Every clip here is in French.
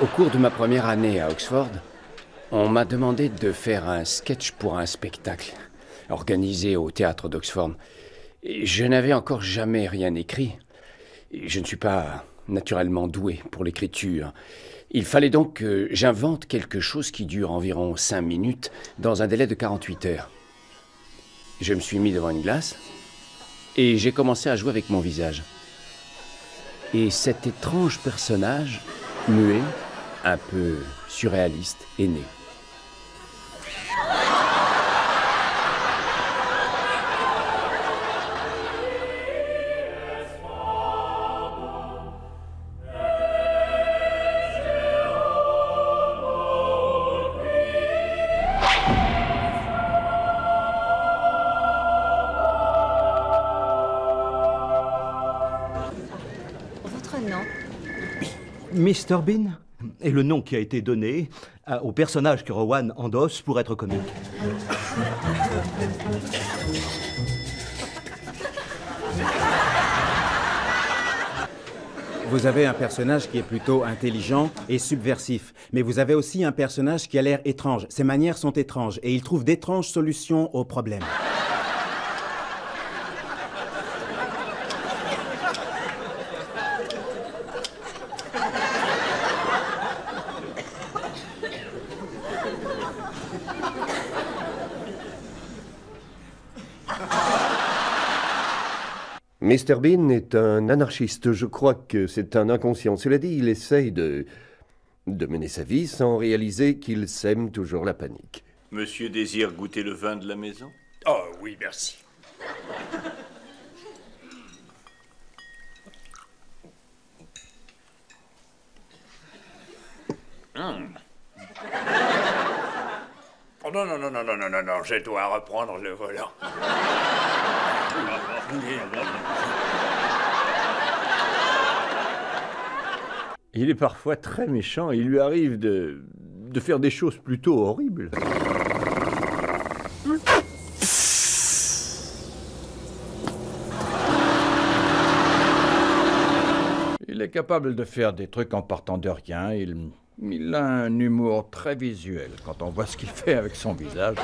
Au cours de ma première année à Oxford, on m'a demandé de faire un sketch pour un spectacle organisé au théâtre d'Oxford. Je n'avais encore jamais rien écrit. Je ne suis pas naturellement doué pour l'écriture. Il fallait donc que j'invente quelque chose qui dure environ 5 minutes dans un délai de 48 heures. Je me suis mis devant une glace et j'ai commencé à jouer avec mon visage. Et cet étrange personnage, muet, un peu surréaliste, est né. Mr. Bean est le nom qui a été donné au personnage que Rowan endosse pour être comique. Vous avez un personnage qui est plutôt intelligent et subversif, mais vous avez aussi un personnage qui a l'air étrange. Ses manières sont étranges et il trouve d'étranges solutions aux problèmes. Mr. Bean est un anarchiste. Je crois que c'est un inconscient. Cela dit, il essaye de mener sa vie sans réaliser qu'il sème toujours la panique. Monsieur désire goûter le vin de la maison? Oh oui, merci. Oh non, je dois reprendre le volant. Il est parfois très méchant. Il lui arrive de faire des choses plutôt horribles. Il est capable de faire des trucs en partant de rien. Il a un humour très visuel quand on voit ce qu'il fait avec son visage.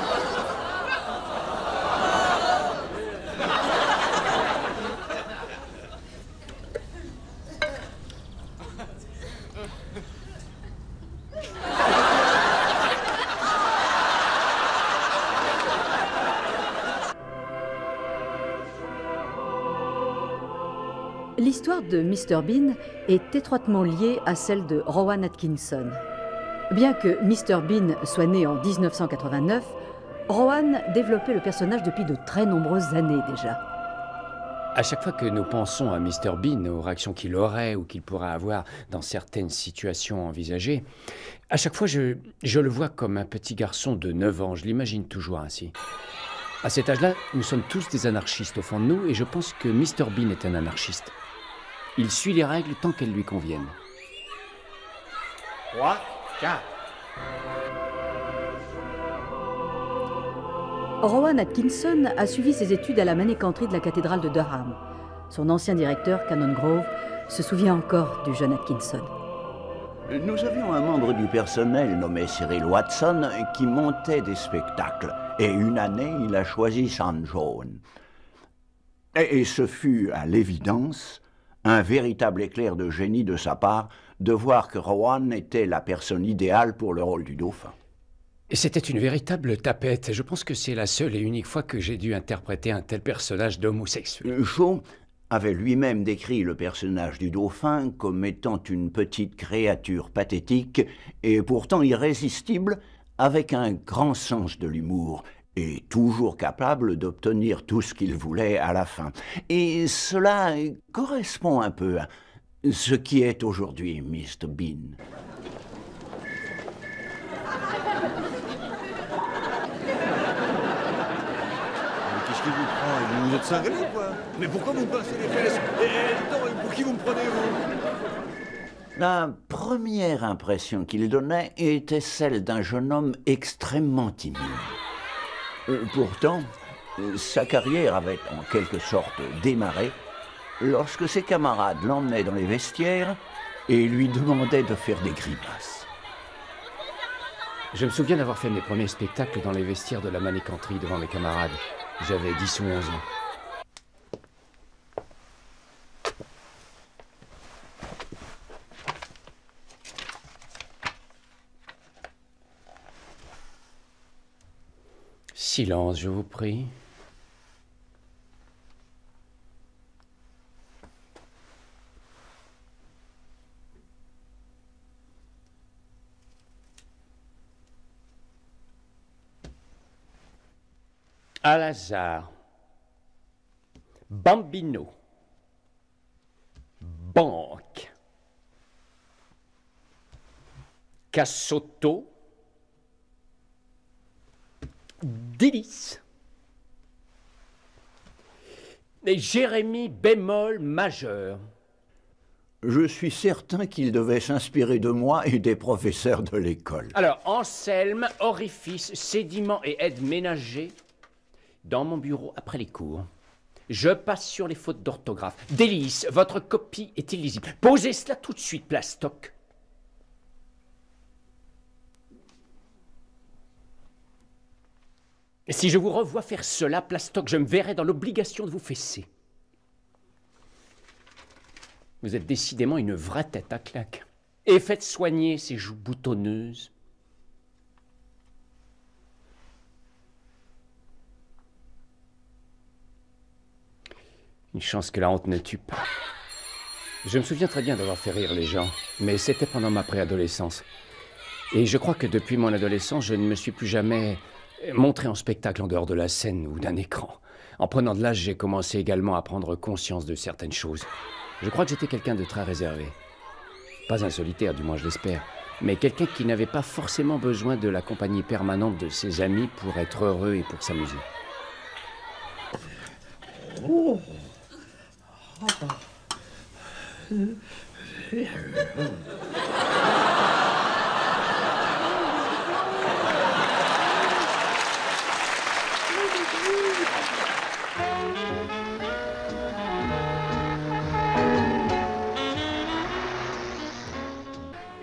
L'histoire de Mr. Bean est étroitement liée à celle de Rowan Atkinson. Bien que Mr. Bean soit né en 1989, Rowan développait le personnage depuis de très nombreuses années déjà. À chaque fois que nous pensons à Mr. Bean, aux réactions qu'il aurait ou qu'il pourrait avoir dans certaines situations envisagées, à chaque fois je le vois comme un petit garçon de 9 ans, je l'imagine toujours ainsi. À cet âge-là, nous sommes tous des anarchistes au fond de nous et je pense que Mr. Bean est un anarchiste. Il suit les règles tant qu'elles lui conviennent. 3, 4. Rowan Atkinson a suivi ses études à la manécanterie de la cathédrale de Durham. Son ancien directeur, Canon Grove, se souvient encore du jeune Atkinson. Nous avions un membre du personnel nommé Cyril Watson qui montait des spectacles. Et une année, il a choisi San Jaune. Et ce fut, à l'évidence, un véritable éclair de génie de sa part de voir que Rowan était la personne idéale pour le rôle du dauphin. C'était une véritable tapette. Je pense que c'est la seule et unique fois que j'ai dû interpréter un tel personnage d'homosexuel. Shaw avait lui-même décrit le personnage du dauphin comme étant une petite créature pathétique et pourtant irrésistible, avec un grand sens de l'humour et toujours capable d'obtenir tout ce qu'il voulait à la fin. Et cela correspond un peu à ce qui est aujourd'hui Mr. Bean. Qu'est-ce qui vous prend? Vous êtes cinglé, quoi? Mais pourquoi vous me passez les fesses? Et pour qui vous me prenez, vous? La première impression qu'il donnait était celle d'un jeune homme extrêmement timide. Pourtant, sa carrière avait en quelque sorte démarré lorsque ses camarades l'emmenaient dans les vestiaires et lui demandait de faire des grimaces. Je me souviens d'avoir fait mes premiers spectacles dans les vestiaires de la manécanterie devant mes camarades. J'avais 10 ou 11 ans. Silence, je vous prie. Al-Azhar, Bambino, Banque, Cassotto, Délice, et Jérémie bémol majeur. Je suis certain qu'il devait s'inspirer de moi et des professeurs de l'école. Alors, Anselme, orifice, sédiment et aide ménager, dans mon bureau après les cours. Je passe sur les fautes d'orthographe. Délice, votre copie est illisible. Posez cela tout de suite, Plastoc. Et si je vous revois faire cela, Plastoc, je me verrai dans l'obligation de vous fesser. Vous êtes décidément une vraie tête à claque. Et faites soigner ces joues boutonneuses. Une chance que la honte ne tue pas. Je me souviens très bien d'avoir fait rire les gens, mais c'était pendant ma préadolescence. Et je crois que depuis mon adolescence, je ne me suis plus jamais montré en spectacle en dehors de la scène ou d'un écran. En prenant de l'âge, j'ai commencé également à prendre conscience de certaines choses. Je crois que j'étais quelqu'un de très réservé. Pas un solitaire, du moins je l'espère, mais quelqu'un qui n'avait pas forcément besoin de la compagnie permanente de ses amis pour être heureux et pour s'amuser. Oh.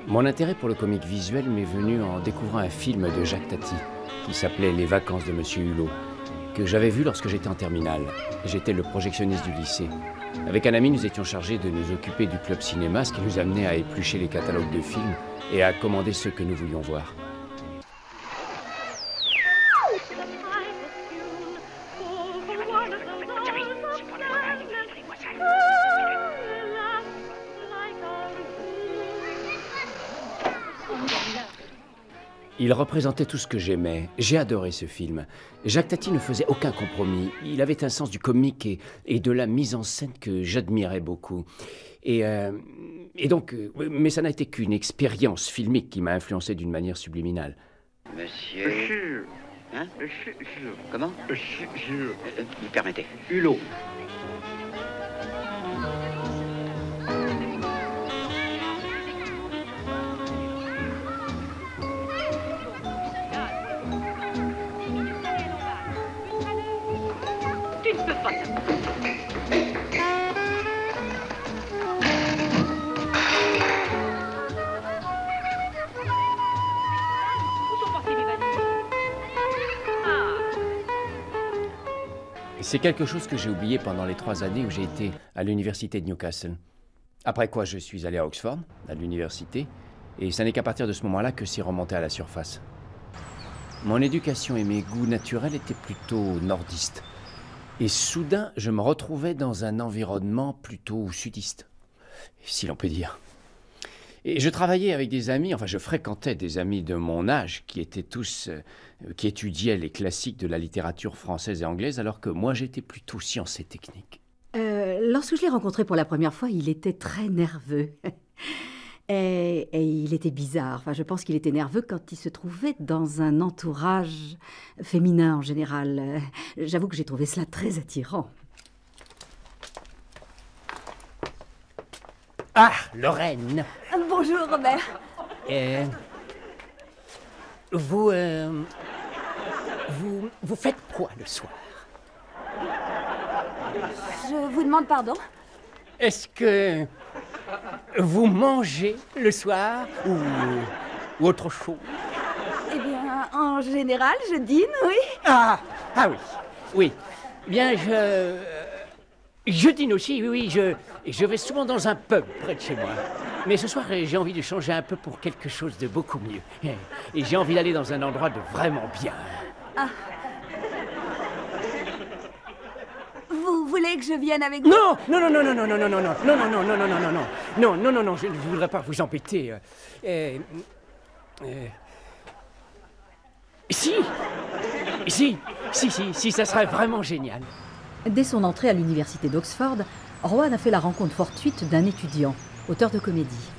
Mon intérêt pour le comique visuel m'est venu en découvrant un film de Jacques Tati qui s'appelait Les vacances de Monsieur Hulot, que j'avais vu lorsque j'étais en terminale. J'étais le projectionniste du lycée. Avec un ami, nous étions chargés de nous occuper du club cinéma, ce qui nous amenait à éplucher les catalogues de films et à commander ceux que nous voulions voir. Il représentait tout ce que j'aimais. J'ai adoré ce film. Jacques Tati ne faisait aucun compromis. Il avait un sens du comique et de la mise en scène que j'admirais beaucoup. Et donc, mais ça n'a été qu'une expérience filmique qui m'a influencé d'une manière subliminale. Monsieur... Hein? Comment? Vous permettez. Hulot. Tu ne peux pas. C'est quelque chose que j'ai oublié pendant les 3 années où j'ai été à l'université de Newcastle. Après quoi, je suis allé à Oxford, à l'université, et ça n'est qu'à partir de ce moment-là que c'est remonté à la surface. Mon éducation et mes goûts naturels étaient plutôt nordistes. Et soudain, je me retrouvais dans un environnement plutôt sudiste, si l'on peut dire. Et je travaillais avec des amis, enfin je fréquentais des amis de mon âge qui étaient tous, qui étudiaient les classiques de la littérature française et anglaise, alors que moi j'étais plutôt sciences et techniques. Lorsque je l'ai rencontré pour la première fois, il était très nerveux. Et il était bizarre. Enfin, je pense qu'il était nerveux quand il se trouvait dans un entourage féminin en général. J'avoue que j'ai trouvé cela très attirant. Ah, Lorraine. Bonjour, Robert. Vous faites quoi le soir? Je vous demande pardon. Est-ce que Vous mangez le soir ou autre chose? Eh bien, en général, je dîne, oui. Ah oui. Oui. Bien, je dîne aussi, oui. Je vais souvent dans un pub près de chez moi. Mais ce soir, j'ai envie de changer un peu pour quelque chose de beaucoup mieux. Et j'ai envie d'aller dans un endroit de vraiment bien. Ah. Vous voulez que je vienne avec vous? Non, je ne voudrais pas vous embêter. Si, ça serait vraiment génial. Dès son entrée à l'université d'Oxford, Rowan a fait la rencontre fortuite d'un étudiant, auteur de comédie.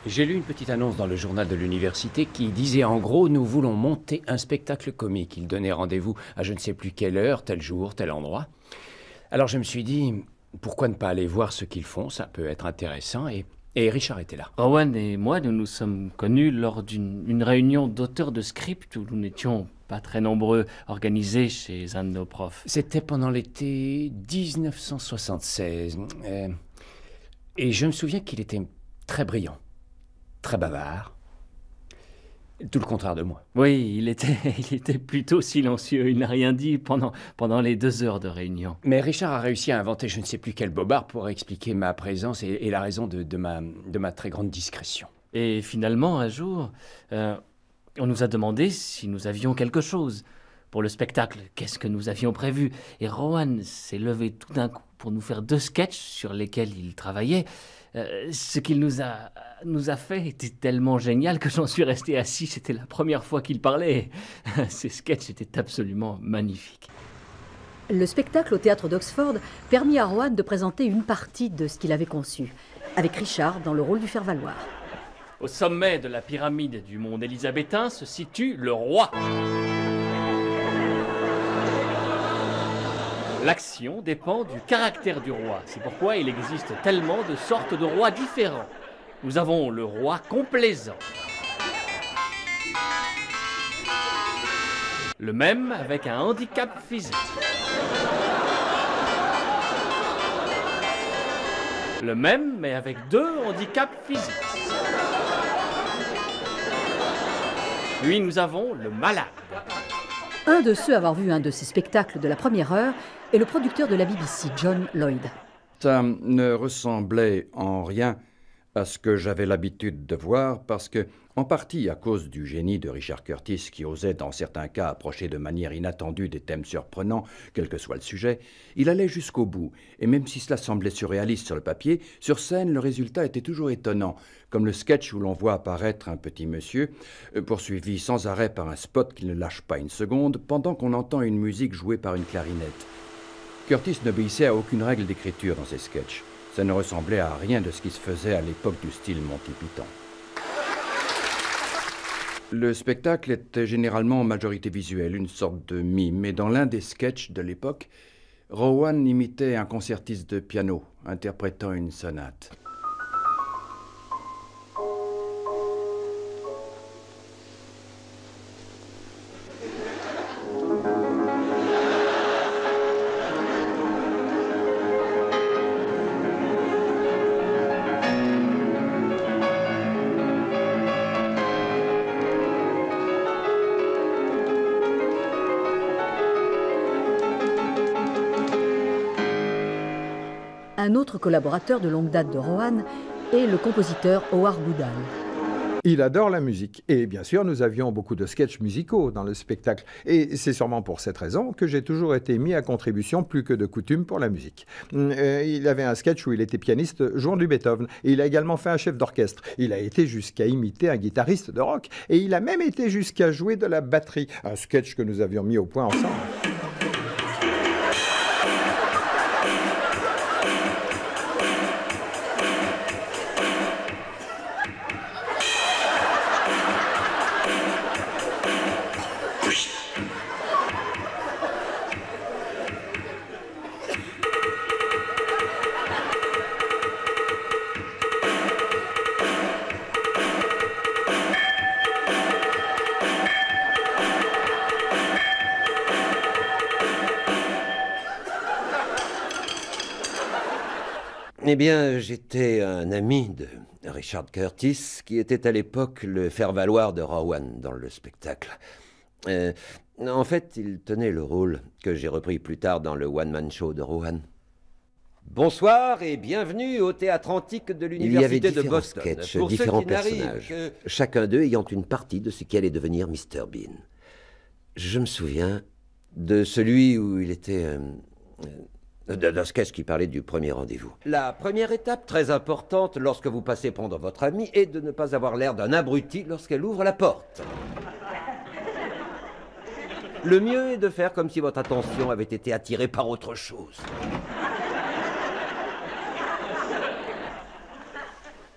J'ai lu une petite annonce dans le journal de l'université qui disait en gros « Nous voulons monter un spectacle comique ». Il donnait rendez-vous à je ne sais plus quelle heure, tel jour, tel endroit. Alors je me suis dit, pourquoi ne pas aller voir ce qu'ils font, ça peut être intéressant, et Richard était là. Rowan et moi, nous nous sommes connus lors d'une réunion d'auteurs de script où nous n'étions pas très nombreux, organisés chez un de nos profs. C'était pendant l'été 1976, et je me souviens qu'il était très brillant, très bavard. Tout le contraire de moi. Oui, il était plutôt silencieux. Il n'a rien dit pendant les 2 heures de réunion. Mais Richard a réussi à inventer je ne sais plus quel bobard pour expliquer ma présence et la raison de ma très grande discrétion. Et finalement, un jour, on nous a demandé si nous avions quelque chose pour le spectacle. Qu'est-ce que nous avions prévu? Et Rowan s'est levé tout d'un coup pour nous faire 2 sketchs sur lesquels il travaillait. Ce qu'il nous a fait était tellement génial que j'en suis resté assis. C'était la première fois qu'il parlait. Ces sketchs étaient absolument magnifiques. Le spectacle au théâtre d'Oxford permit à Rowan de présenter une partie de ce qu'il avait conçu, avec Richard dans le rôle du faire-valoir. Au sommet de la pyramide du monde élisabétain se situe le roi. L'action dépend du caractère du roi. C'est pourquoi il existe tellement de sortes de rois différents. Nous avons le roi complaisant. Le même avec un handicap physique. Le même mais avec 2 handicaps physiques. Puis nous avons le malade. Un de ceux à avoir vu un de ces spectacles de la première heure est le producteur de la BBC, John Lloyd. Ça ne ressemblait en rien à ce que j'avais l'habitude de voir parce que, en partie à cause du génie de Richard Curtis qui osait dans certains cas approcher de manière inattendue des thèmes surprenants, quel que soit le sujet, il allait jusqu'au bout. Et même si cela semblait surréaliste sur le papier, sur scène, le résultat était toujours étonnant, comme le sketch où l'on voit apparaître un petit monsieur, poursuivi sans arrêt par un spot qui ne lâche pas une seconde, pendant qu'on entend une musique jouée par une clarinette. Curtis n'obéissait à aucune règle d'écriture dans ses sketchs. Ça ne ressemblait à rien de ce qui se faisait à l'époque du style Monty Python. Le spectacle était généralement en majorité visuelle, une sorte de mime, et dans l'un des sketchs de l'époque, Rowan imitait un concertiste de piano, interprétant une sonate. Un autre collaborateur de longue date de Rowan est le compositeur Howard Goodall. Il adore la musique. Et bien sûr, nous avions beaucoup de sketchs musicaux dans le spectacle. Et c'est sûrement pour cette raison que j'ai toujours été mis à contribution plus que de coutume pour la musique. Il avait un sketch où il était pianiste jouant du Beethoven. Et il a également fait un chef d'orchestre. Il a été jusqu'à imiter un guitariste de rock. Et il a même été jusqu'à jouer de la batterie. Un sketch que nous avions mis au point ensemble. Eh bien, j'étais un ami de Richard Curtis, qui était à l'époque le faire-valoir de Rowan dans le spectacle. En fait, il tenait le rôle que j'ai repris plus tard dans le one-man show de Rowan. Bonsoir et bienvenue au Théâtre Antique de l'Université de Boston. Il y avait différents sketchs, différents personnages, chacun d'eux ayant une partie de ce qui allait devenir Mr. Bean. Je me souviens de celui où il était... d'un sketch qui parlait du premier rendez-vous. La première étape, très importante lorsque vous passez prendre votre amie, est de ne pas avoir l'air d'un abruti lorsqu'elle ouvre la porte. Le mieux est de faire comme si votre attention avait été attirée par autre chose.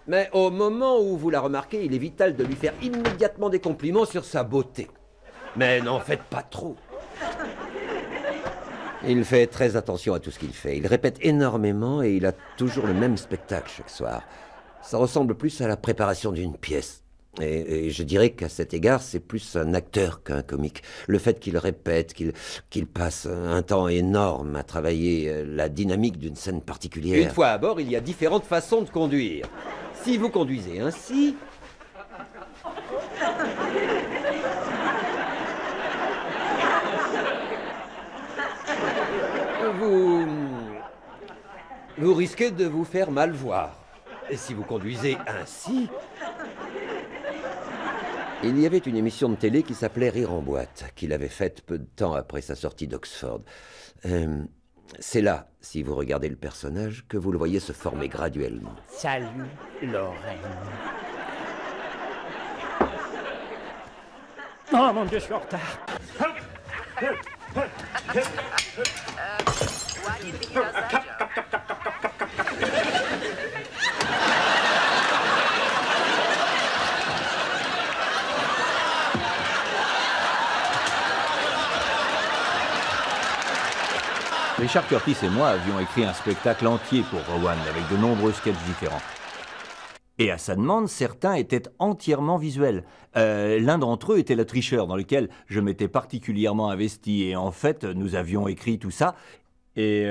Mais au moment où vous la remarquez, il est vital de lui faire immédiatement des compliments sur sa beauté. Mais n'en faites pas trop. Il fait très attention à tout ce qu'il fait. Il répète énormément et il a toujours le même spectacle chaque soir. Ça ressemble plus à la préparation d'une pièce. Et je dirais qu'à cet égard, c'est plus un acteur qu'un comique. Le fait qu'il répète, qu'il passe un temps énorme à travailler la dynamique d'une scène particulière. Une fois à bord, il y a différentes façons de conduire. Si vous conduisez ainsi... Vous risquez de vous faire mal voir. Et si vous conduisez ainsi... Il y avait une émission de télé qui s'appelait Rire en boîte, qu'il avait faite peu de temps après sa sortie d'Oxford. C'est là, si vous regardez le personnage, que vous le voyez se former graduellement. Salut, Lorraine. Oh mon Dieu, je suis en retard. Richard Curtis et moi avions écrit un spectacle entier pour Rowan, avec de nombreux sketchs différents. Et à sa demande, certains étaient entièrement visuels. L'un d'entre eux était Le Tricheur, dans lequel je m'étais particulièrement investi. Et en fait, nous avions écrit tout ça. Et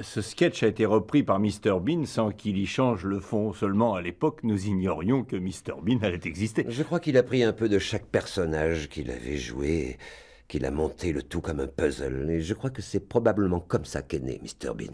ce sketch a été repris par Mr. Bean sans qu'il y change le fond. Seulement, à l'époque, nous ignorions que Mr. Bean allait exister. Je crois qu'il a pris un peu de chaque personnage qu'il avait joué, qu'il a monté le tout comme un puzzle. Et je crois que c'est probablement comme ça qu'est né Mr. Bean.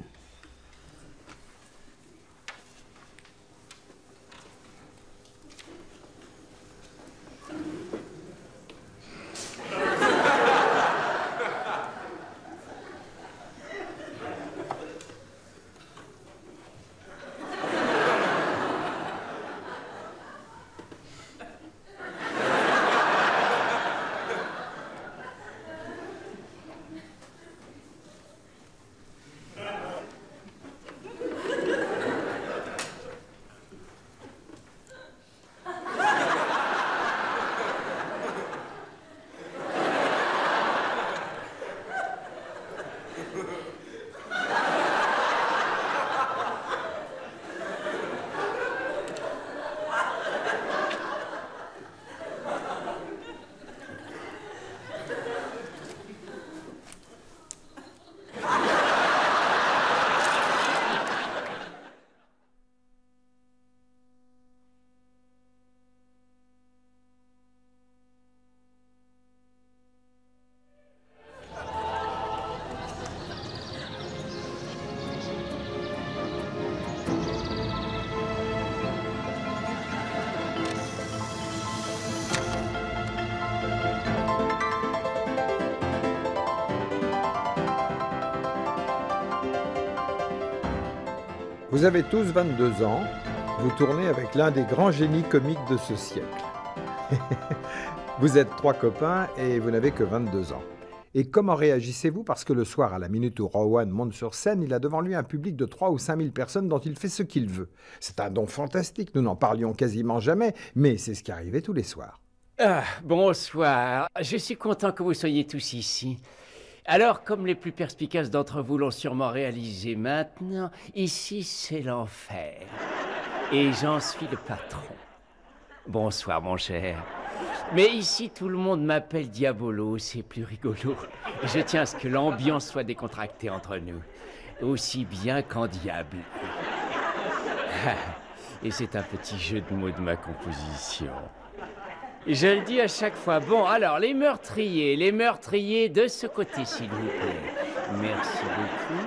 Vous avez tous 22 ans, vous tournez avec l'un des grands génies comiques de ce siècle. Vous êtes 3 copains et vous n'avez que 22 ans. Et comment réagissez-vous? Parce que le soir, à la minute où Rowan monte sur scène, il a devant lui un public de 3 ou 5 000 personnes dont il fait ce qu'il veut. C'est un don fantastique, nous n'en parlions quasiment jamais, mais c'est ce qui arrivait tous les soirs. Ah, bonsoir. Je suis content que vous soyez tous ici. Alors, comme les plus perspicaces d'entre vous l'ont sûrement réalisé maintenant, ici c'est l'enfer. Et j'en suis le patron. Bonsoir, mon cher. Mais ici, tout le monde m'appelle Diabolo, c'est plus rigolo. Je tiens à ce que l'ambiance soit décontractée entre nous. Aussi bien qu'en diable. Et c'est un petit jeu de mots de ma composition. Je le dis à chaque fois. Bon, alors, les meurtriers de ce côté, s'il vous plaît. Merci beaucoup.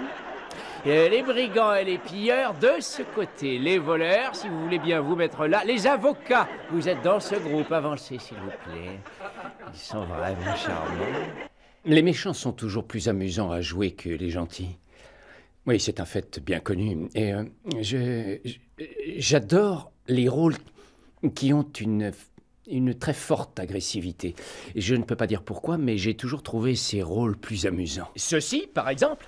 Les brigands et les pilleurs de ce côté. Les voleurs, si vous voulez bien vous mettre là. Les avocats, vous êtes dans ce groupe. Avancez, s'il vous plaît. Ils sont vraiment charmants. Les méchants sont toujours plus amusants à jouer que les gentils. Oui, c'est un fait bien connu. Et j'adore les rôles qui ont une très forte agressivité. Je ne peux pas dire pourquoi, mais j'ai toujours trouvé ces rôles plus amusants. Ceci, par exemple,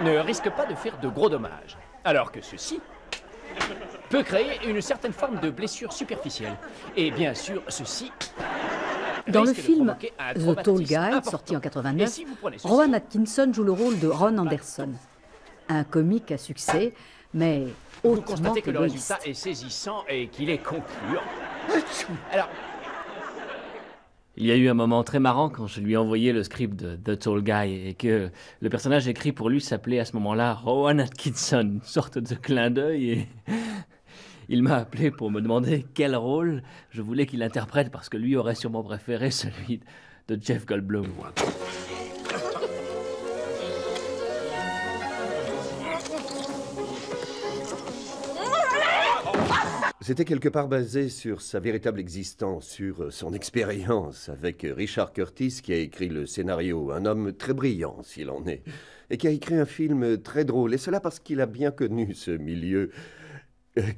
ne risque pas de faire de gros dommages, alors que ceci peut créer une certaine forme de blessure superficielle. Et bien sûr, ceci... Dans le film The Tall Guy, sorti en 89, Rowan Atkinson joue le rôle de Ron Anderson. Un comique à succès, mais vous hautement constatez que le égoïste. résultat est saisissant et qu'il est concluant. Alors, Il y a eu un moment très marrant quand je lui ai envoyé le script de The Tall Guy et que le personnage écrit pour lui s'appelait à ce moment-là Rowan Atkinson, une sorte de clin d'œil, et il m'a appelé pour me demander quel rôle je voulais qu'il interprète parce que lui aurait sûrement préféré celui de Jeff Goldblum. C'était quelque part basé sur sa véritable existence, sur son expérience avec Richard Curtis qui a écrit le scénario, un homme très brillant s'il en est, et qui a écrit un film très drôle, et cela parce qu'il a bien connu ce milieu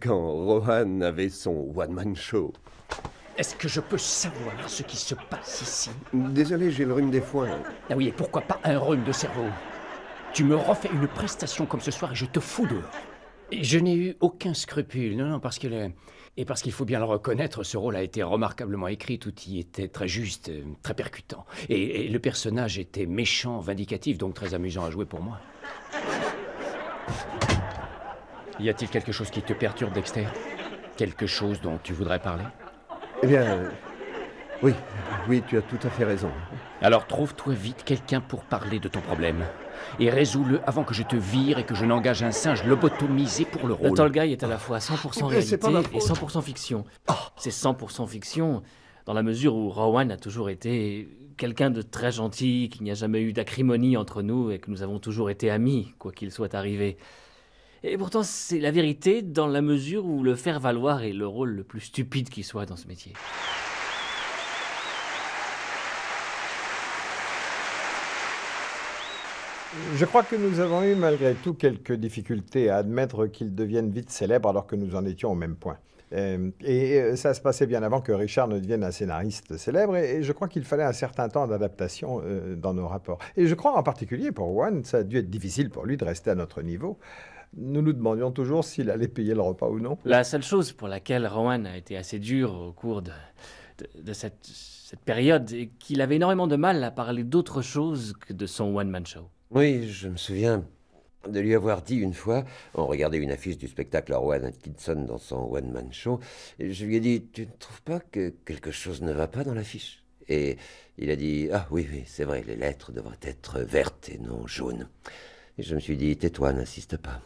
quand Rowan avait son one-man show. est-ce que je peux savoir ce qui se passe ici? Désolé, j'ai le rhume des foins. Ah oui, et pourquoi pas un rhume de cerveau? Tu me refais une prestation comme ce soir et je te fous dehors. Et je n'ai eu aucun scrupule, non, parce qu'il faut bien le reconnaître, ce rôle a été remarquablement écrit, tout y était très juste, très percutant. Et le personnage était méchant, vindicatif, donc très amusant à jouer pour moi. Y a-t-il quelque chose qui te perturbe, Dexter? Quelque chose dont tu voudrais parler? Eh bien, oui, tu as tout à fait raison. Alors trouve-toi vite quelqu'un pour parler de ton problème. Et résous-le avant que je te vire et que je n'engage un singe lobotomisé pour le rôle. The Tall Guy est à la fois 100% réalité et 100% fiction. Oh. C'est 100% fiction dans la mesure où Rowan a toujours été quelqu'un de très gentil, qu'il n'y a jamais eu d'acrimonie entre nous et que nous avons toujours été amis, quoi qu'il soit arrivé. Et pourtant, c'est la vérité dans la mesure où le faire valoir est le rôle le plus stupide qui soit dans ce métier. Je crois que nous avons eu malgré tout quelques difficultés à admettre qu'il devienne vite célèbre alors que nous en étions au même point. Et ça se passait bien avant que Richard ne devienne un scénariste célèbre et je crois qu'il fallait un certain temps d'adaptation dans nos rapports. Et je crois en particulier pour Rowan, ça a dû être difficile pour lui de rester à notre niveau. Nous nous demandions toujours s'il allait payer le repas ou non. La seule chose pour laquelle Rowan a été assez dur au cours de cette période est qu'il avait énormément de mal à parler d'autre chose que de son one-man show. Oui, je me souviens de lui avoir dit une fois, on regardait une affiche du spectacle Rowan Atkinson dans son one-man show, et je lui ai dit, tu ne trouves pas que quelque chose ne va pas dans l'affiche? Et il a dit, ah oui, c'est vrai, les lettres devraient être vertes et non jaunes. Et je me suis dit, tais-toi, n'insiste pas.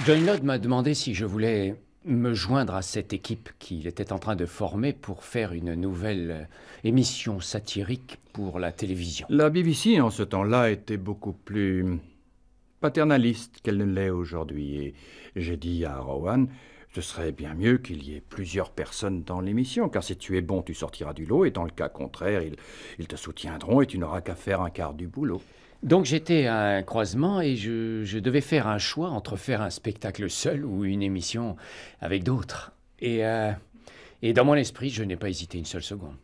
John Lod m'a demandé si je voulais me joindre à cette équipe qu'il était en train de former pour faire une nouvelle émission satirique pour la télévision. La BBC, en ce temps-là, était beaucoup plus paternaliste qu'elle ne l'est aujourd'hui. Et j'ai dit à Rowan, ce serait bien mieux qu'il y ait plusieurs personnes dans l'émission, car si tu es bon, tu sortiras du lot, et dans le cas contraire, ils te soutiendront et tu n'auras qu'à faire un quart du boulot. Donc j'étais à un croisement et je devais faire un choix entre faire un spectacle seul ou une émission avec d'autres. Et dans mon esprit, je n'ai pas hésité une seule seconde.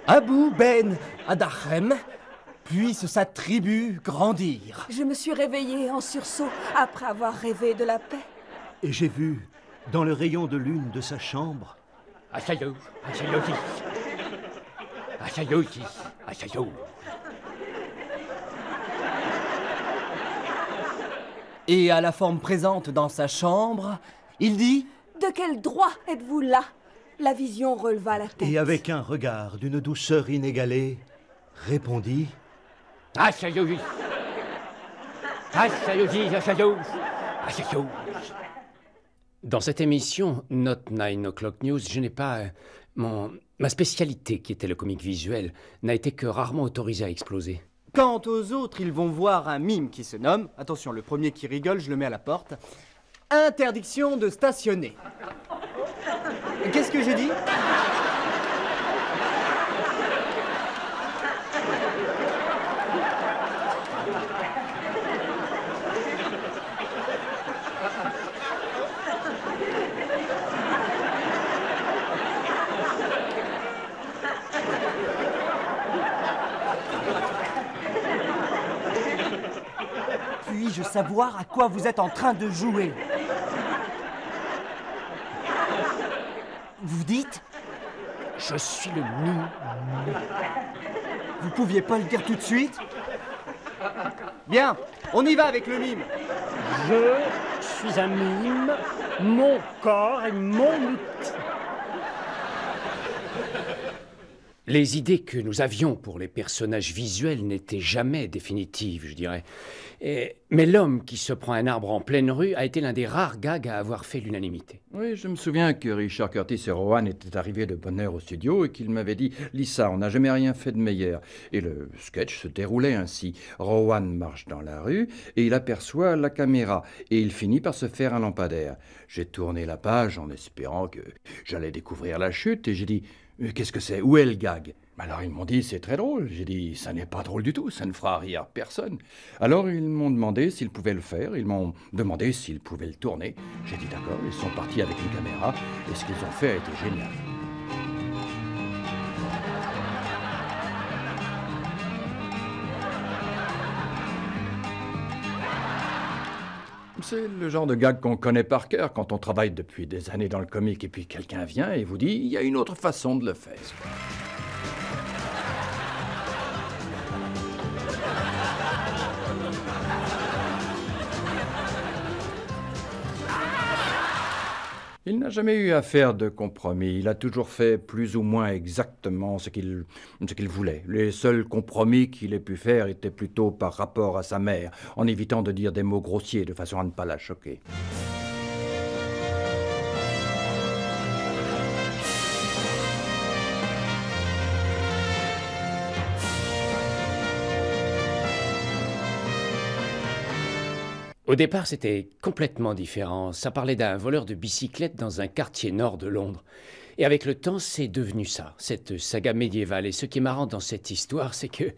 Abou Ben Adachem, puisse sa tribu grandir. Je me suis réveillée en sursaut après avoir rêvé de la paix. Et j'ai vu, dans le rayon de lune de sa chambre... Et à la forme présente dans sa chambre, il dit... De quel droit êtes-vous là? La vision releva la tête. Et avec un regard d'une douceur inégalée, répondit... Dans cette émission, Not 9 O'Clock News, je n'ai pas... Ma spécialité, qui était le comique visuel, n'a été que rarement autorisée à exploser. Quant aux autres, ils vont voir un mime qui se nomme... Attention, le premier qui rigole, je le mets à la porte. Interdiction de stationner. Qu'est-ce que j'ai dit? Puis-je savoir à quoi vous êtes en train de jouer? Vous dites? Je suis le mime. Vous pouviez pas le dire tout de suite? Bien, on y va avec le mime. Je suis un mime, mon corps est mon outil. Les idées que nous avions pour les personnages visuels n'étaient jamais définitives, je dirais. Mais l'homme qui se prend un arbre en pleine rue a été l'un des rares gags à avoir fait l'unanimité. Oui, je me souviens que Richard Curtis et Rowan étaient arrivés de bonne heure au studio et qu'ils m'avaient dit « Lisa, on n'a jamais rien fait de meilleur ». Et le sketch se déroulait ainsi. Rowan marche dans la rue et il aperçoit la caméra et il finit par se faire un lampadaire. J'ai tourné la page en espérant que j'allais découvrir la chute et j'ai dit « Qu'est-ce que c'est? Où est le gag ?» Alors ils m'ont dit « C'est très drôle ». J'ai dit « Ça n'est pas drôle du tout, ça ne fera rire personne ». Alors ils m'ont demandé s'ils pouvaient le faire, ils m'ont demandé s'ils pouvaient le tourner. J'ai dit d'accord, ils sont partis avec une caméra et ce qu'ils ont fait a été génial. C'est le genre de gag qu'on connaît par cœur quand on travaille depuis des années dans le comique et puis quelqu'un vient et vous dit « Il y a une autre façon de le faire ». Il n'a jamais eu à faire de compromis. Il a toujours fait plus ou moins exactement ce qu'il voulait. Les seuls compromis qu'il ait pu faire étaient plutôt par rapport à sa mère, en évitant de dire des mots grossiers de façon à ne pas la choquer. Au départ, c'était complètement différent. Ça parlait d'un voleur de bicyclette dans un quartier nord de Londres. Et avec le temps, c'est devenu ça, cette saga médiévale. Et ce qui est marrant dans cette histoire, c'est que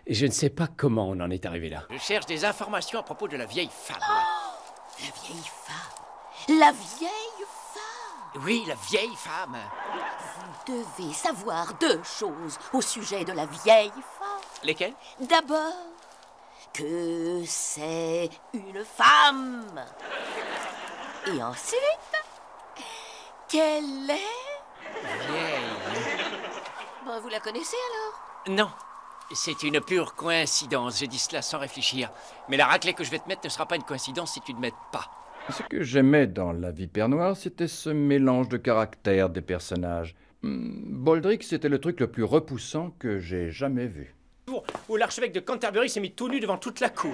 je ne sais pas comment on en est arrivé là. Je cherche des informations à propos de la vieille femme. Oh, la vieille femme. La vieille femme. Oui, la vieille femme. Vous devez savoir deux choses au sujet de la vieille femme. Lesquelles? D'abord, que c'est une femme. Et ensuite, qu'elle est... Vieille. Bon, vous la connaissez alors? Non, c'est une pure coïncidence. J'ai dit cela sans réfléchir. Mais la raclée que je vais te mettre ne sera pas une coïncidence si tu ne m'aides pas. Ce que j'aimais dans La Vipère Noire, c'était ce mélange de caractères des personnages. Baldric, c'était le truc le plus repoussant que j'ai jamais vu. Où l'archevêque de Canterbury s'est mis tout nu devant toute la cour.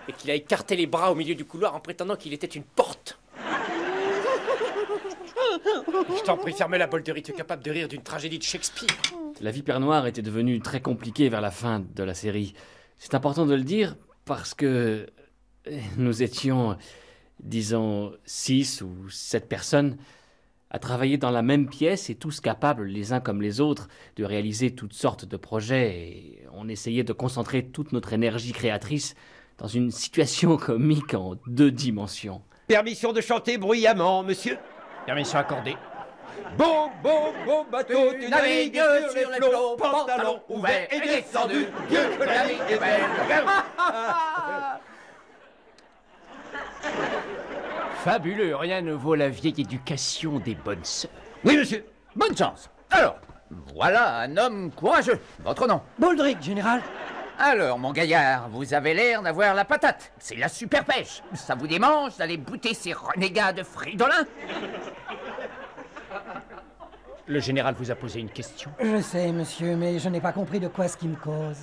Et qu'il a écarté les bras au milieu du couloir en prétendant qu'il était une porte. Je t'en prie, ferme la Bolderie, tu es capable de rire d'une tragédie de Shakespeare. La Vipère Noire était devenue très compliquée vers la fin de la série. C'est important de le dire parce que nous étions, disons, 6 ou 7 personnes à travailler dans la même pièce et tous capables, les uns comme les autres, de réaliser toutes sortes de projets. Et on essayait de concentrer toute notre énergie créatrice dans une situation comique en 2 dimensions. Permission de chanter bruyamment, monsieur. Permission accordée. Bon, bon, bon bateau, tu navigues sur les flots, pantalon ouvert et descendu, Dieu que la vie est belle. Fabuleux, rien ne vaut la vieille éducation des bonnes sœurs. Oui, monsieur. Bonne chance. Alors, voilà un homme courageux. Votre nom? Baldric, général. Alors, mon gaillard, vous avez l'air d'avoir la patate. C'est la super pêche. Ça vous démange d'aller bouter ces renégats de fridolins? Le général vous a posé une question. Je sais, monsieur, mais je n'ai pas compris de quoi ce qui me cause.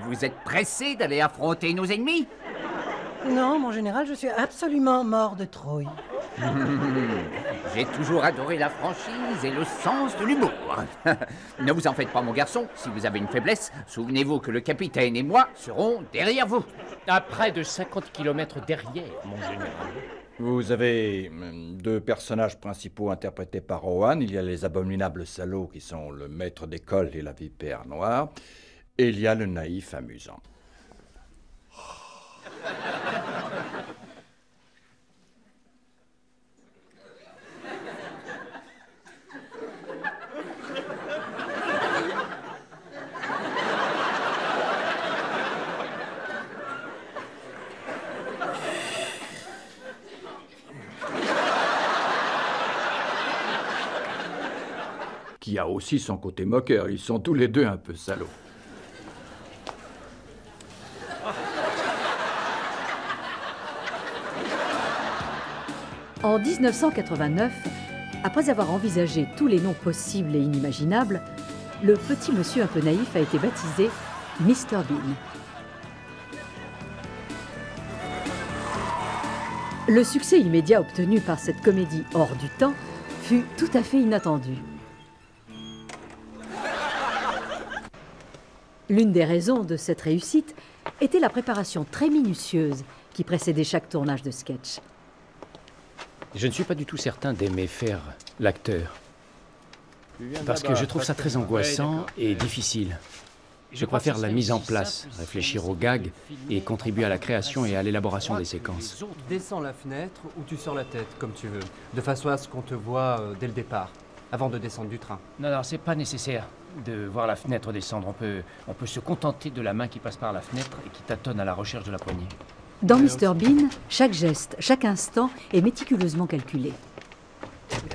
Vous êtes pressé d'aller affronter nos ennemis? Non, mon général, je suis absolument mort de trouille. J'ai toujours adoré la franchise et le sens de l'humour. Ne vous en faites pas, mon garçon. Si vous avez une faiblesse, souvenez-vous que le capitaine et moi serons derrière vous. À près de 50 km derrière, mon général. Vous avez deux personnages principaux interprétés par Rowan. Il y a les abominables salauds qui sont le maître d'école et la vipère noire. Et il y a le naïf amusant. Qui a aussi son côté moqueur. Ils sont tous les deux un peu salauds. En 1989, après avoir envisagé tous les noms possibles et inimaginables, le petit monsieur un peu naïf a été baptisé Mr. Bean. Le succès immédiat obtenu par cette comédie hors du temps fut tout à fait inattendu. L'une des raisons de cette réussite était la préparation très minutieuse qui précédait chaque tournage de sketch. Je ne suis pas du tout certain d'aimer faire l'acteur. Parce que je trouve ça très angoissant et difficile. Je préfère la mise en place, réfléchir aux gags et contribuer à la création et à l'élaboration des séquences. Descends la fenêtre ou tu sors la tête, comme tu veux, de façon à ce qu'on te voit dès le départ, avant de descendre du train. Non, c'est pas nécessaire de voir la fenêtre descendre. On peut se contenter de la main qui passe par la fenêtre et qui tâtonne à la recherche de la poignée. Dans Mr. Bean, chaque geste, chaque instant est méticuleusement calculé.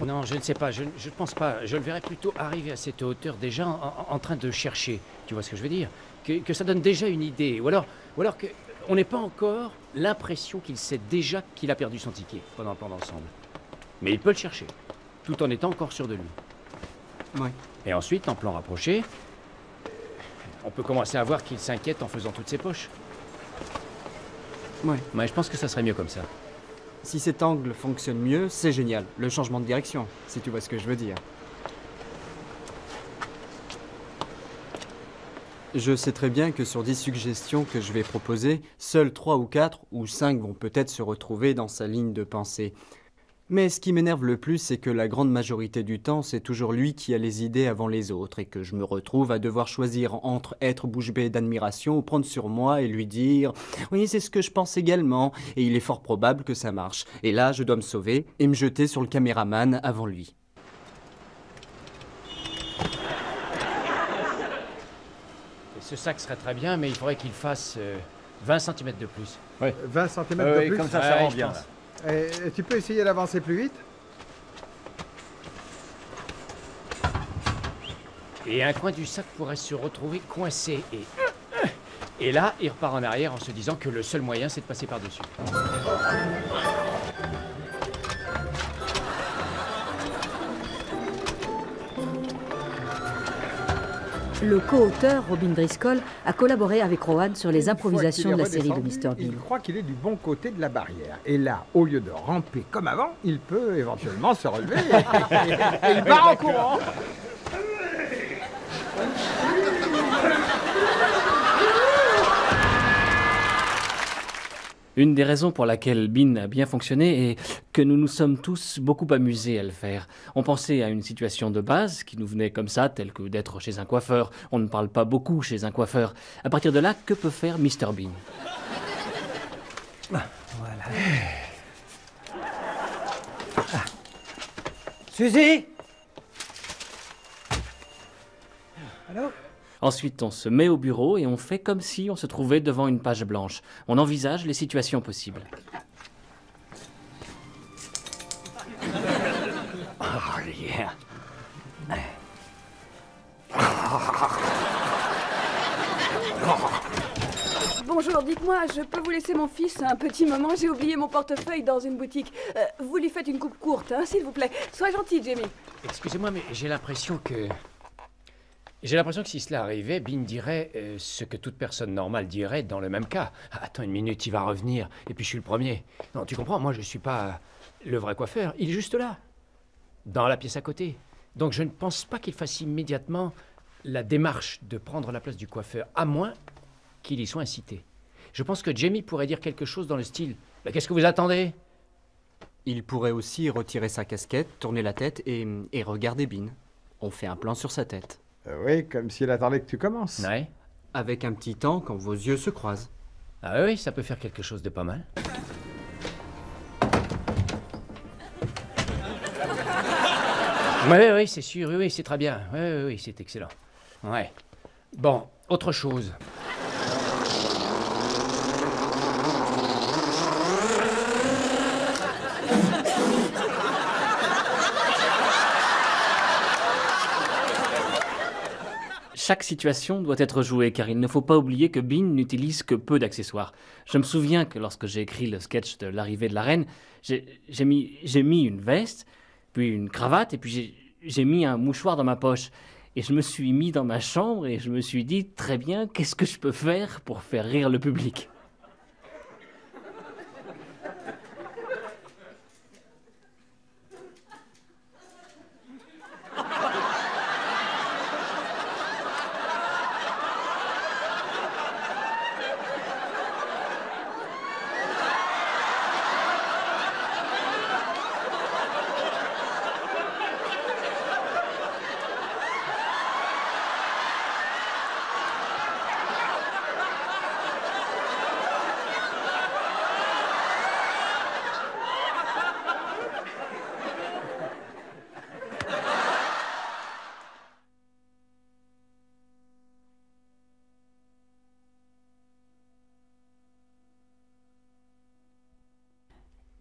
Non, je ne sais pas, je ne pense pas. Je le verrais plutôt arriver à cette hauteur déjà en train de chercher. Tu vois ce que je veux dire? Que ça donne déjà une idée. Ou alors qu'on n'ait pas encore l'impression qu'il sait déjà qu'il a perdu son ticket pendant le plan d'ensemble. Mais il peut le chercher, tout en étant encore sûr de lui. Oui. Et ensuite, en plan rapproché, on peut commencer à voir qu'il s'inquiète en faisant toutes ses poches. Oui. Mais je pense que ça serait mieux comme ça. Si cet angle fonctionne mieux, c'est génial. Le changement de direction, si tu vois ce que je veux dire. Je sais très bien que sur 10 suggestions que je vais proposer, seuls 3 ou 4 ou 5 vont peut-être se retrouver dans sa ligne de pensée. Mais ce qui m'énerve le plus, c'est que la grande majorité du temps, c'est toujours lui qui a les idées avant les autres et que je me retrouve à devoir choisir entre être bouche bée d'admiration ou prendre sur moi et lui dire « Oui, c'est ce que je pense également et il est fort probable que ça marche. » Et là, je dois me sauver et me jeter sur le caméraman avant lui. Ce sac serait très bien, mais il faudrait qu'il fasse 20 cm de plus. Oui. 20 cm de plus? Comme ça rend bien. Tu peux essayer d'avancer plus vite? Et un coin du sac pourrait se retrouver coincé. Et là, il repart en arrière en se disant que le seul moyen, c'est de passer par-dessus. Le co-auteur, Robin Driscoll, a collaboré avec Rowan sur les improvisations de la série de Mr. Bean. Il croit qu'il est du bon côté de la barrière. Et là, au lieu de ramper comme avant, il peut éventuellement se relever et il part en courant. Une des raisons pour laquelle Bean a bien fonctionné est que nous nous sommes tous beaucoup amusés à le faire. On pensait à une situation de base qui nous venait comme ça, telle que d'être chez un coiffeur. On ne parle pas beaucoup chez un coiffeur. À partir de là, que peut faire Mr. Bean? Voilà. Suzy? Allô? Ensuite, on se met au bureau et on fait comme si on se trouvait devant une page blanche. On envisage les situations possibles. Oh, yeah. Bonjour, dites-moi, je peux vous laisser mon fils un petit moment? J'ai oublié mon portefeuille dans une boutique. Vous lui faites une coupe courte, hein, s'il vous plaît. Sois gentil, Jamie. Excusez-moi, mais j'ai l'impression que... J'ai l'impression que si cela arrivait, Bean dirait ce que toute personne normale dirait dans le même cas. Ah, attends une minute, il va revenir, et puis je suis le premier. Non, tu comprends, moi je suis pas le vrai coiffeur, il est juste là, dans la pièce à côté. Donc je ne pense pas qu'il fasse immédiatement la démarche de prendre la place du coiffeur, à moins qu'il y soit incité. Je pense que Jamie pourrait dire quelque chose dans le style « Qu'est-ce que vous attendez ?» Il pourrait aussi retirer sa casquette, tourner la tête et regarder Bean. On fait un plan sur sa tête. Oui, comme s'il attendait que tu commences. Ouais. Avec un petit temps quand vos yeux se croisent. Ah oui, ça peut faire quelque chose de pas mal. Oui, c'est sûr, oui, c'est très bien. Oui, c'est excellent. Ouais. Bon, autre chose. Chaque situation doit être jouée, car il ne faut pas oublier que Bean n'utilise que peu d'accessoires. Je me souviens que lorsque j'ai écrit le sketch de l'arrivée de la reine, j'ai mis une veste, puis une cravate, et puis j'ai mis un mouchoir dans ma poche. Et je me suis mis dans ma chambre et je me suis dit, très bien, qu'est-ce que je peux faire pour faire rire le public ?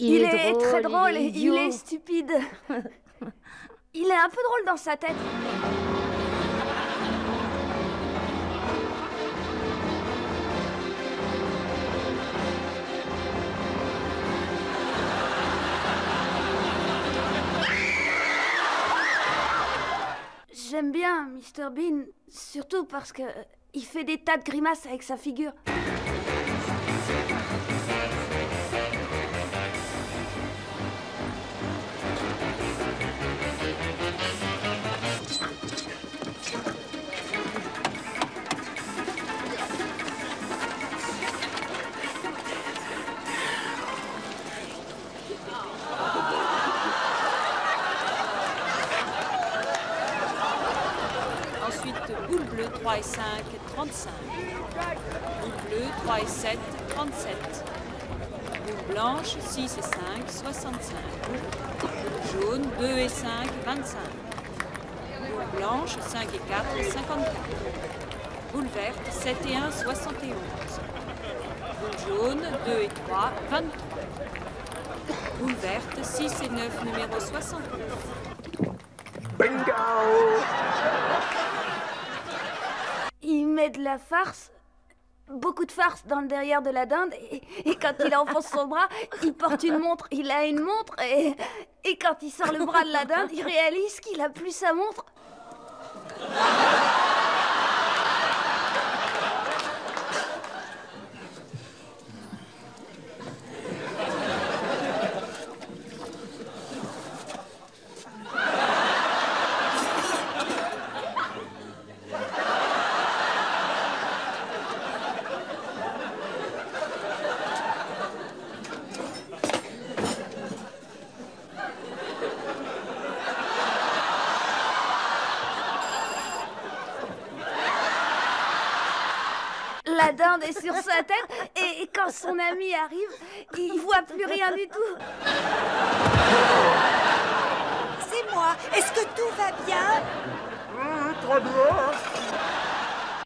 Il est très drôle et il est stupide. Il est un peu drôle dans sa tête. J'aime bien Mr. Bean, surtout parce que il fait des tas de grimaces avec sa figure. Ensuite, boule bleue 3 et 5, 35. Boule bleue 3 et 7, 37. Boule blanche 6 et 5, 65. Boule jaune 2 et 5, 25. Boule blanche 5 et 4, 54. Boule verte 7 et 1, 71. Boule jaune 2 et 3, 23. Boule verte 6 et 9, numéro 69. Bingo! Il met de la farce, beaucoup de farce dans le derrière de la dinde, et quand il enfonce son bras, il porte une montre, il a une montre, et quand il sort le bras de la dinde, il réalise qu'il a plus sa montre. La dinde est sur sa tête et quand son ami arrive, il voit plus rien du tout. C'est moi. Est-ce que tout va bien? Très bien.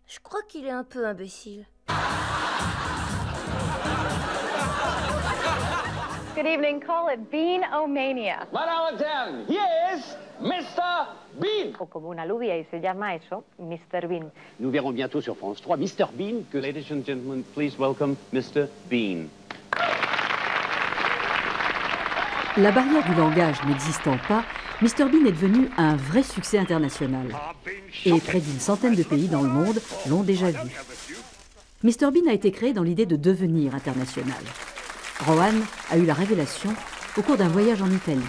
Je crois qu'il est un peu imbécile. Good Good evening. Call it Bean-O-Mania. Madame Ten, here's Mr. Bean. O como una alubia y se llama eso, Mr. Bean. Nous verrons bientôt sur France 3 Mr. Bean. Ladies and gentlemen, please welcome Mr. Bean. La barrière du langage n'existant pas, Mr. Bean est devenu un vrai succès international. Et près d'une centaine de pays dans le monde l'ont déjà vu. Mr. Bean a été créé dans l'idée de devenir international. Rowan a eu la révélation au cours d'un voyage en Italie.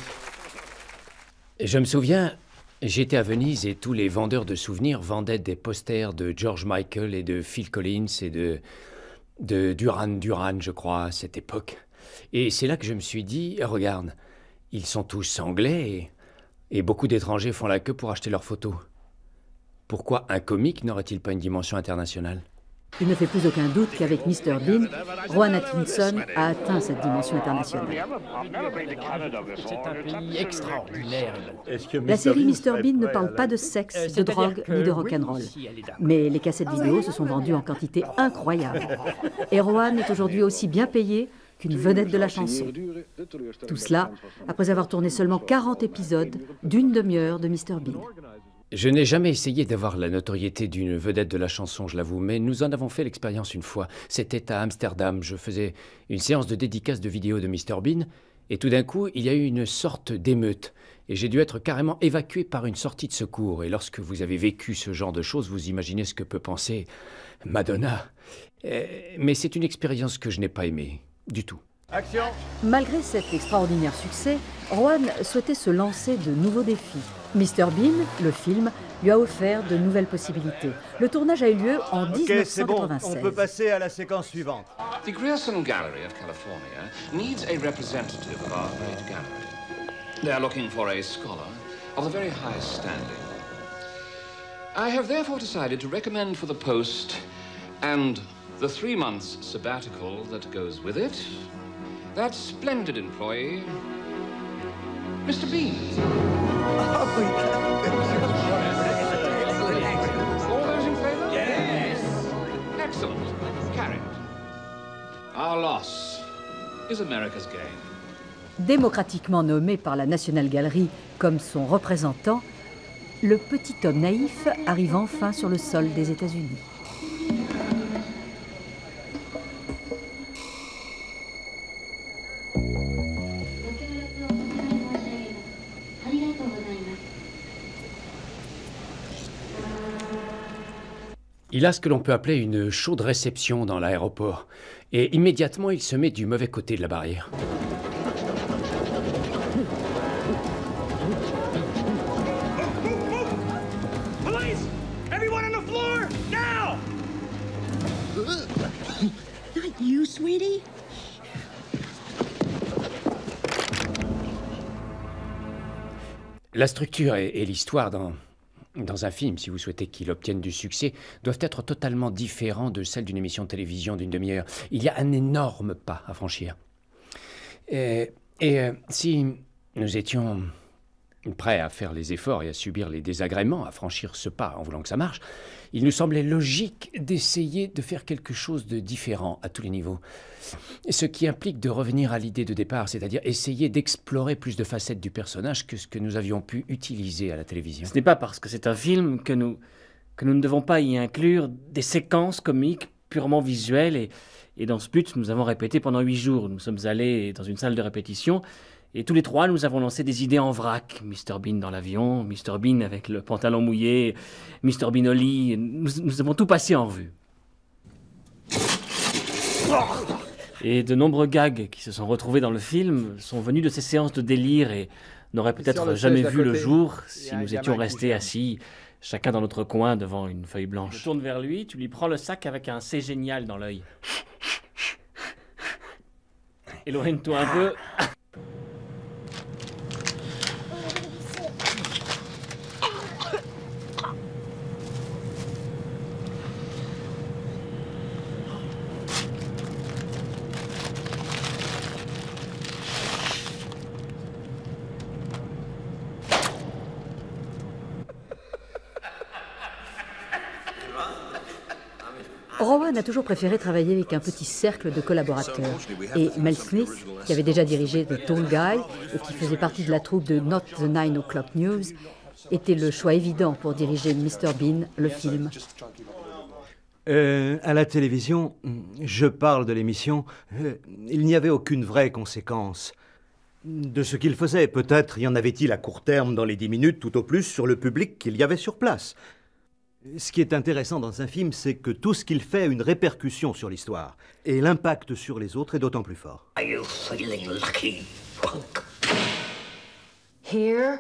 Je me souviens, j'étais à Venise et tous les vendeurs de souvenirs vendaient des posters de George Michael et de Phil Collins et de Duran, je crois, à cette époque. Et c'est là que je me suis dit, regarde, ils sont tous anglais et beaucoup d'étrangers font la queue pour acheter leurs photos. Pourquoi un comique n'aurait-il pas une dimension internationale ? Il ne fait plus aucun doute qu'avec Mr. Bean, Rowan Atkinson a atteint cette dimension internationale. C'est un pays extraordinaire. La série Mr. Bean ne parle pas de sexe, de drogue ni de rock'n'roll. Mais les cassettes vidéo se sont vendues en quantité incroyable. Et Rowan est aujourd'hui aussi bien payé qu'une vedette de la chanson. Tout cela après avoir tourné seulement 40 épisodes d'une demi-heure de Mr. Bean. Je n'ai jamais essayé d'avoir la notoriété d'une vedette de la chanson, je l'avoue, mais nous en avons fait l'expérience une fois. C'était à Amsterdam. Je faisais une séance de dédicace de vidéos de Mr. Bean, et tout d'un coup, il y a eu une sorte d'émeute. Et j'ai dû être carrément évacué par une sortie de secours. Et lorsque vous avez vécu ce genre de choses, vous imaginez ce que peut penser Madonna. Mais c'est une expérience que je n'ai pas aimée, du tout. Action. Malgré cet extraordinaire succès, Rowan souhaitait se lancer de nouveaux défis. Mr. Bean, le film, lui a offert de nouvelles possibilités. Le tournage a eu lieu en 1996. C'est bon, on peut passer à la séquence suivante. The Grierson Gallery of California needs a representative of our great gallery. They are looking for a scholar of the very highest standing. I have therefore decided to recommend for the post and the 3 months sabbatical that goes with it, that splendid employee, Mr. Bean. All those in favor? Yes. Excellent. Carried. Our loss is America's gain. Démocratiquement nommé par la National Gallery comme son représentant, le petit homme naïf arrive enfin sur le sol des États-Unis. Il a ce que l'on peut appeler une chaude réception dans l'aéroport. Et immédiatement, il se met du mauvais côté de la barrière. Police! Everyone on the floor, now! Not you, sweetie. La structure et l'histoire dans un film, si vous souhaitez qu'il obtienne du succès, doivent être totalement différents de celles d'une émission de télévision d'une demi-heure. Il y a un énorme pas à franchir. Si nous étions prêts à faire les efforts et à subir les désagréments, à franchir ce pas en voulant que ça marche, il nous semblait logique d'essayer de faire quelque chose de différent à tous les niveaux. Ce qui implique de revenir à l'idée de départ, c'est-à-dire essayer d'explorer plus de facettes du personnage que ce que nous avions pu utiliser à la télévision. Ce n'est pas parce que c'est un film que nous ne devons pas y inclure des séquences comiques purement visuelles. Et dans ce but, nous avons répété pendant 8 jours. Nous sommes allés dans une salle de répétition et tous les 3, nous avons lancé des idées en vrac. Mr. Bean dans l'avion, Mr. Bean avec le pantalon mouillé, Mr. Bean au lit. Nous avons tout passé en revue. Et de nombreux gags qui se sont retrouvés dans le film sont venus de ces séances de délire et n'auraient peut-être jamais vu le jour si nous étions restés assis, chacun dans notre coin devant une feuille blanche. Je tourne vers lui, tu lui prends le sac avec un « c'est génial » dans l'œil. Éloigne-toi un peu. Rowan a toujours préféré travailler avec un petit cercle de collaborateurs. Et Mel Smith, qui avait déjà dirigé The Tall Guy et qui faisait partie de la troupe de Not the 9 O'Clock News, était le choix évident pour diriger Mr. Bean, le film. À la télévision, je parle de l'émission, il n'y avait aucune vraie conséquence de ce qu'il faisait. Peut-être y en avait-il à court terme dans les 10 minutes, tout au plus, sur le public qu'il y avait sur place. Ce qui est intéressant dans un film, c'est que tout ce qu'il fait a une répercussion sur l'histoire. Et l'impact sur les autres est d'autant plus fort. Are you feeling lucky, punk? Here?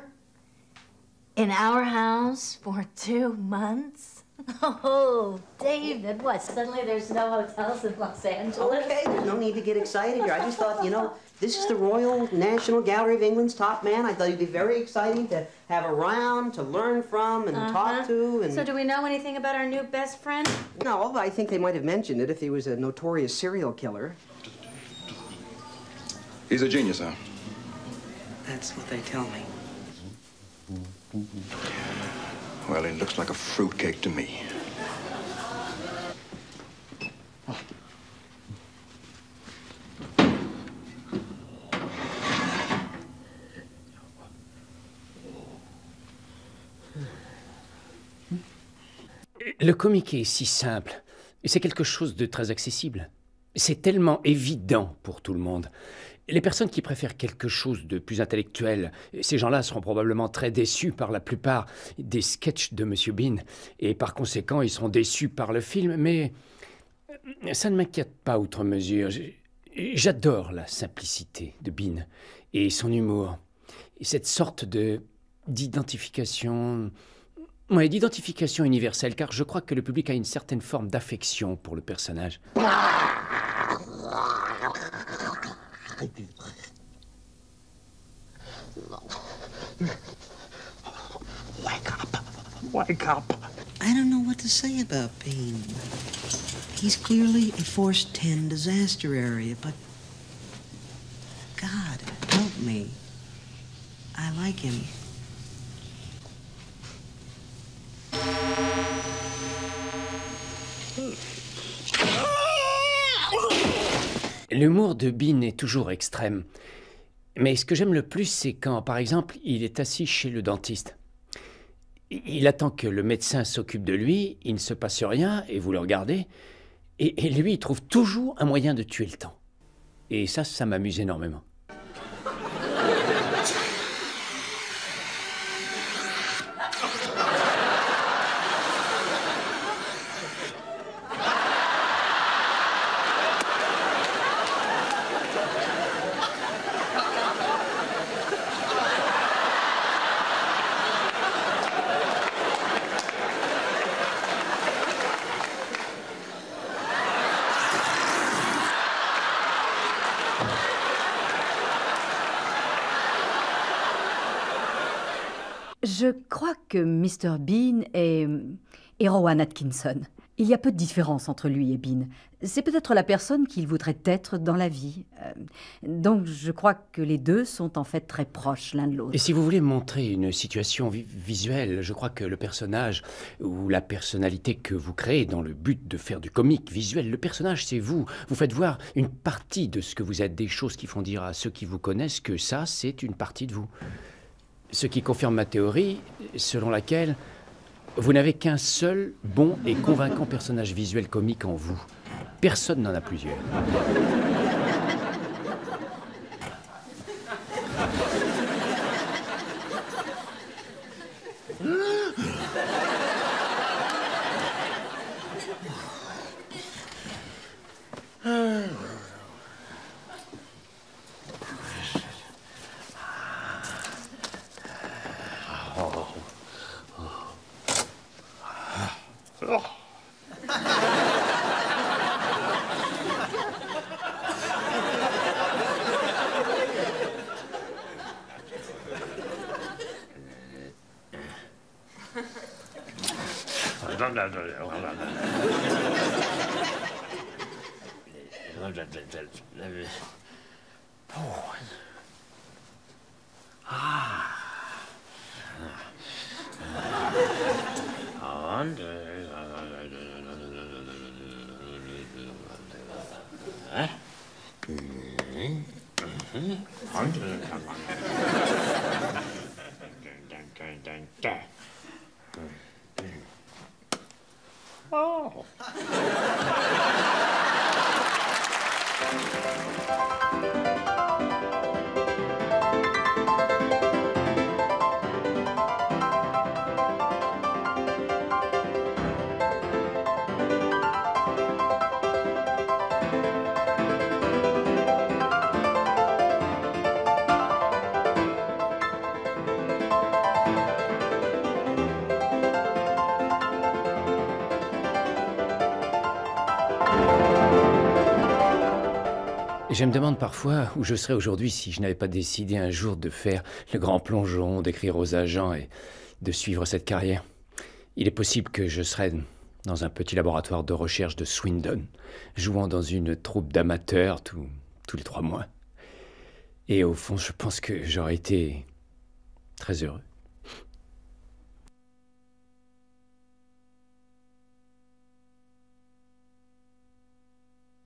In our house for 2 months? Oh, David, what? Suddenly there's no hotels in Los Angeles? Okay, there's no need to get excited here. I just thought, you know, this is the Royal National Gallery of England's top man. I thought it'd be very exciting to have around, to learn from and talk to. And... So do we know anything about our new best friend? No, I think they might have mentioned it if he was a notorious serial killer. He's a genius, huh? That's what they tell me. Well, it looks like a fruitcake to me. Le comique est si simple. C'est quelque chose de très accessible. C'est tellement évident pour tout le monde. Les personnes qui préfèrent quelque chose de plus intellectuel, ces gens-là seront probablement très déçus par la plupart des sketchs de M. Bean, et par conséquent, ils seront déçus par le film, mais ça ne m'inquiète pas outre mesure. J'adore la simplicité de Bean et son humour, et cette sorte d'identification universelle, car je crois que le public a une certaine forme d'affection pour le personnage. Wake up. Wake up. I don't know what to say about Bean. He's clearly a Force 10 disaster area, but God, help me. I like him. L'humour de Bean est toujours extrême. Mais ce que j'aime le plus, c'est quand, par exemple, il est assis chez le dentiste. Il attend que le médecin s'occupe de lui, il ne se passe rien, et vous le regardez, et lui, il trouve toujours un moyen de tuer le temps. Et ça m'amuse énormément. Je crois que Mr. Bean est Rowan Atkinson. Il y a peu de différence entre lui et Bean. C'est peut-être la personne qu'il voudrait être dans la vie. Donc je crois que les deux sont en fait très proches l'un de l'autre. Et si vous voulez montrer une situation visuelle, je crois que le personnage ou la personnalité que vous créez dans le but de faire du comique visuel, le personnage c'est vous. Vous faites voir une partie de ce que vous êtes, des choses qui font dire à ceux qui vous connaissent que ça c'est une partie de vous. Ce qui confirme ma théorie, selon laquelle vous n'avez qu'un seul bon et convaincant personnage visuel comique en vous. Personne n'en a plusieurs. Oh. Je me demande parfois où je serais aujourd'hui si je n'avais pas décidé un jour de faire le grand plongeon, d'écrire aux agents et de suivre cette carrière. Il est possible que je serais dans un petit laboratoire de recherche de Swindon, jouant dans une troupe d'amateurs tous les 3 mois. Et au fond, je pense que j'aurais été très heureux.